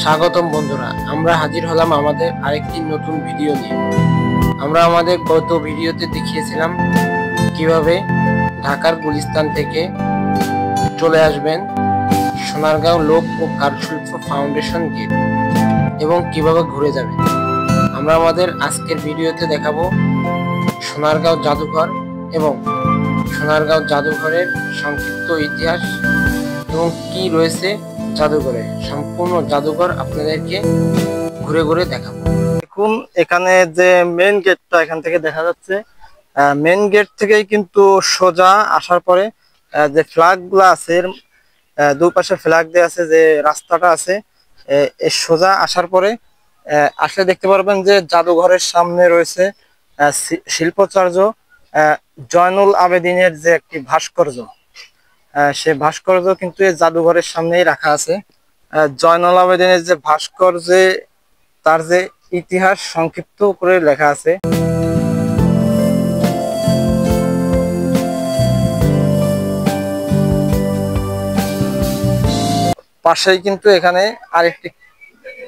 স্বাগতম বন্ধুরা, আমরা হাজির হলাম আমাদের আরেকটি নতুন ভিডিও নিয়ে। আমরা আমাদের গত ভিডিওতে দেখিয়েছিলাম কিভাবে ঢাকার গুলিস্তান থেকে চলে আসবেন সোনারগাঁও লোক ও কারুশিল্প ফাউন্ডেশন গেট এবং কিভাবে ঘুরে যাবেন। আমরা আমাদের আজকের ভিডিওতে দেখাবো সোনারগাঁও জাদুঘর এবং সোনারগাঁও জাদুঘরের সংক্ষিপ্ত ইতিহাস এবং কি রয়েছে জাদুঘরে। সম্পূর্ণ জাদুঘর আপনাদেরকে ঘুরে ঘুরে দেখাবো। দেখুন, এখানে যে মেইন গেটটা এখান থেকে দেখা যাচ্ছে, মেইন গেট থেকেই কিন্তু সোজা আসার পরে যে ফ্ল্যাগ গুলো আছে, দুপাশে ফ্ল্যাগ দেওয়া আছে, যে রাস্তাটা আছে, সোজা আসার পরে আসলে দেখতে পারবেন যে জাদুঘরের সামনে রয়েছে শিল্পাচার্য জয়নুল আবেদিনের যে একটি ভাস্কর্য। সে ভাস্কর্য কিন্তু এই জাদুঘরের সামনেই রাখা আছে। জয়নুল আবেদিনের যে ভাস্কর্যে তার যে ইতিহাস সংক্ষিপ্ত করে লেখা আছে। পাশেই কিন্তু এখানে আরেকটি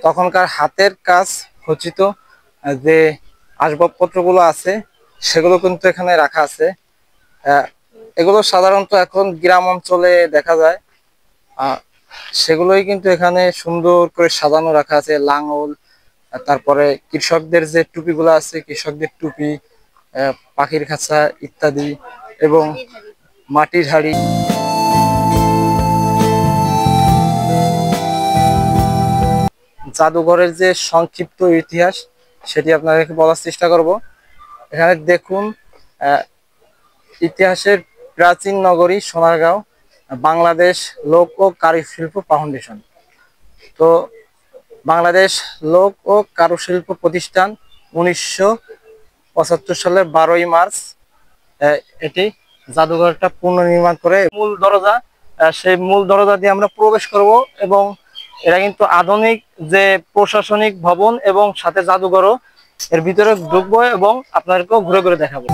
তখনকার হাতের কাজ খচিত যে আসবাবপত্রগুলো আছে সেগুলো কিন্তু এখানে রাখা আছে। এগুলো সাধারণত এখন গ্রাম অঞ্চলে দেখা যায়, সেগুলোই কিন্তু এখানে সুন্দর করে সাজানো রাখা আছে। লাঙল, তারপরে কৃষকদের যে টুপিগুলো আছে, কৃষকদের টুপি, পাখির খাঁচা ইত্যাদি, এবং মাটির হাড়ি। জাদুঘরের যে সংক্ষিপ্ত ইতিহাস সেটি আপনাদেরকে বলার চেষ্টা করব। এখানে দেখুন, ইতিহাসের প্রাচীন নগরী সোনারগাঁও, বাংলাদেশ লোক ও কারুশিল্প ফাউন্ডেশন। তো বাংলাদেশ লোক ও কারুশিল্প প্রতিষ্ঠান 1975 সালের 12ই মার্চ এটি জাদুঘরটা পুনর্নির্মাণ করে। মূল দরজা, সেই মূল দরজা দিয়ে আমরা প্রবেশ করব এবং এরা কিন্তু আধুনিক যে প্রশাসনিক ভবন এবং সাথে জাদুঘরও, এর ভিতরে ঢুকবো এবং আপনাদেরকেও ঘুরে ঘুরে দেখাবো।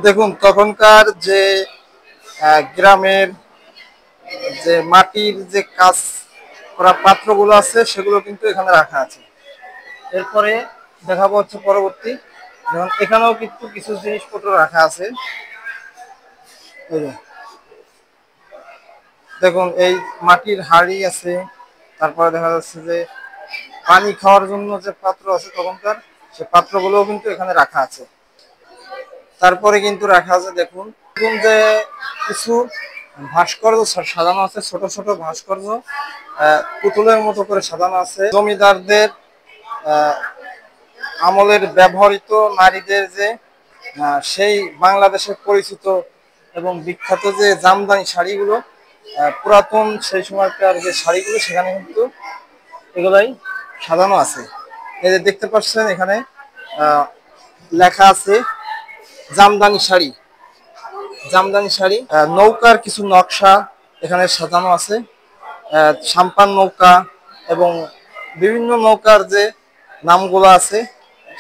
দেখুন, তখনকার যে গ্রামের যে মাটির যে কাজ করা পাত্রগুলো আছে সেগুলো কিন্তু এখানে রাখা আছে। এরপরে দেখাবো হচ্ছে পরবর্তী, যেমন এখানেও কিন্তু কিছু জিনিসপত্র রাখা আছে। দেখুন, এই মাটির হাঁড়ি আছে, তারপরে দেখা যাচ্ছে যে পানি খাওয়ার জন্য যে পাত্র আছে তখনকার, সে পাত্রগুলোও কিন্তু এখানে রাখা আছে। তারপরে কিন্তু রাখা আছে দেখুন যে কিছু ভাস্কর্য সাজানো আছে, ছোট ছোট ভাস্কর্য পুতুলের মতো করে সাজানো আছে। জমিদারদের আমলের ব্যবহৃত নারীদের যে সেই বাংলাদেশের পরিচিত এবং বিখ্যাত যে জামদানি শাড়িগুলো, পুরাতন সেই সময়কার যে শাড়িগুলো, সেখানে কিন্তু এগুলাই সাজানো আছে। এই যে দেখতে পাচ্ছেন এখানে লেখা আছে জামদানি শাড়ি। জামদানি শাড়ি, নৌকার কিছু নকশা এখানে সাজানো আছে, সাম্পান নৌকা এবং বিভিন্ন নৌকার যে নামগুলো আছে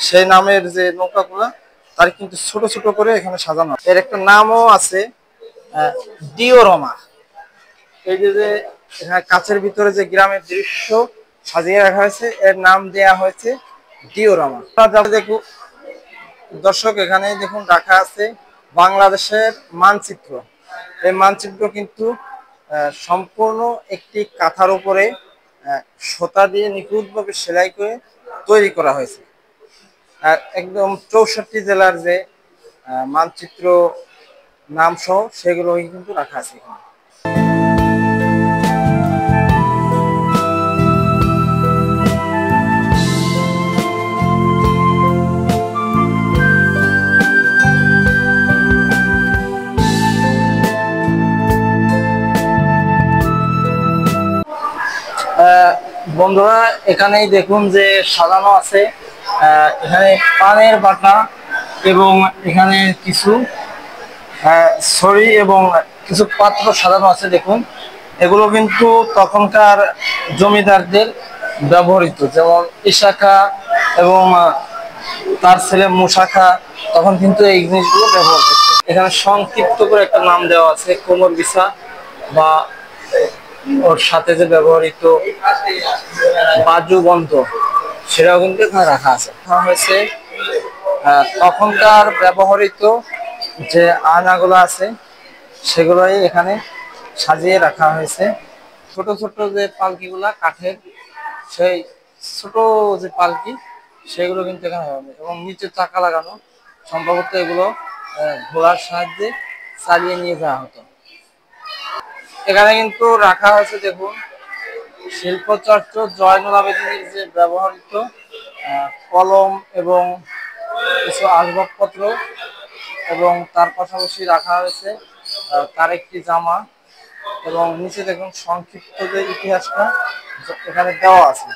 সেই নামের যে নৌকাগুলা, তার কিন্তু ছোট ছোট করে এখানে সাজানো। এর একটা নামও আছে, ডিওরমা। এই যে এখানে কাছের ভিতরে যে গ্রামের দৃশ্য সাজিয়ে রাখা হয়েছে, এর নাম দেয়া হয়েছে ডিওরমা। দেখুন দর্শক, এখানে দেখুন রাখা আছে বাংলাদেশের মানচিত্র। এই মানচিত্র কিন্তু সম্পূর্ণ একটি কাঁথার উপরে সুতা দিয়ে নিখুঁতভাবে সেলাই করে তৈরি করা হয়েছে। আর একদম 64 জেলার যে মানচিত্র নাম সহ সেগুলো কিন্তু রাখা আছে এখানে। বন্ধুরা, এখানেই দেখুন যে সাজানো আছে, এখানে পানের বাটা এবং এখানে কিছু ছড়ি এবং কিছু পাত্র সাজানো আছে দেখুন। এগুলো কিন্তু তখনকার জমিদারদের ব্যবহৃত, যেমন ইশাখা এবং তার ছেলে মুশাখা তখন কিন্তু এই জিনিসগুলো ব্যবহার করতো। এখানে সংক্ষিপ্ত করে একটা নাম দেওয়া আছে কোমর বিছা, বা ওর সাথে যে ব্যবহৃত বাজু বন্ধ, সেটাও কিন্তু এখানে রাখা আছে। রাখা হয়েছে তখনকার ব্যবহৃত যে আয়নাগুলো আছে সেগুলোই এখানে সাজিয়ে রাখা হয়েছে। ছোট ছোট যে পালকিগুলা কাঠের, সেই ছোট যে পালকি সেগুলো কিন্তু এখানে হবে, এবং নিচে চাকা লাগানো, সম্ভবত এগুলো ঘোড়ার সাহায্যে চালিয়ে নিয়ে যাওয়া হতো। এখানে কিন্তু রাখা হয়েছে দেখুন শিল্পচর্চ জয়নুল আবেদিনের যে ব্যবহৃত কলম এবং কিছু আসবাবপত্র, এবং তার পাশাপাশি রাখা হয়েছে তার একটি জামা, এবং নিচে দেখুন সংক্ষিপ্ত যে ইতিহাসটা এখানে দেওয়া আছে।